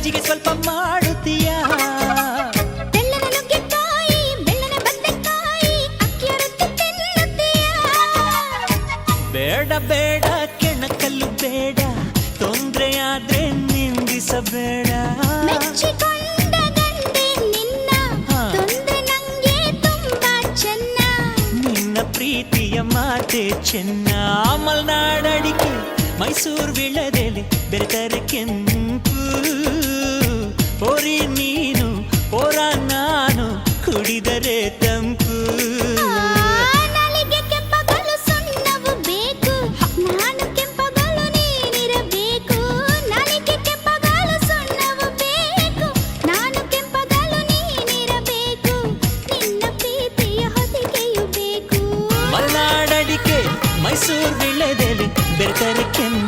ಮಜ್ಜಿಗೆ ಸ್ವಲ್ಪ ಮಾಡುತ್ತೀಯ ಬೆಳ್ಳನ ನುಗ್ಗೆಕಾಯಿ ಬೆಳ್ಳನ ಬದನೆಕಾಯಿ ಅಕ್ಕಿಯ ರೊಟ್ಟಿ ತಿನ್ನುತ್ತೀಯ ಬೇಡ ಬೇಡ ಕೆಣಕಲ್ಲು ಬೇಡ ತೊಂದ್ರೆಯಾದ್ರೆ ನಿಂದಿಸಬೇಡ ಮೆಚ್ಚಿಕೊಂಡ ಗಂಡೆ ನಿನ್ನ ತೊಂದ್ರೆ ನಂಗೆ ತುಂಬಾ ಚೆನ್ನ ನಿನ್ನ ಪ್ರೀತಿಯ ಮಾತೆ ಚೆನ್ನ ಮಲ್ನಾಡಡಿಕೆ ಮೈಸೂರು ವಿಳದೆಲೆ ಬೆರೆತರೆ ಕೆಂಪು ಪೋರಿ ನೀನು ಪೋರ ನಾನು ಕುಡಿದರೆ ತಂಪು ನಾಲಿಗೆ ಕೆಂಪಗಲು ಸುಣ್ಣವು ಬೇಕು ನಾನು ಕೆಂಪಗಲು ನೀನಿರಬೇಕು ನಾಲಿಗೆ ಕೆಂಪಗಲು ಸುಣ್ಣವು ಬೇಕು ನಾನು ಕೆಂಪಗಲು ನೀನಿರಬೇಕು ನಿನ್ನ ಪ್ರೀತಿಯ ಹೊದಿಕೆಯು ಬೇಕು ಮಲ್ನಾಡಡಿಕೆ ಮೈಸೂರು ವಿಳದೆಲೆ ಬೆರೆತರೆ ಕೆಂಪು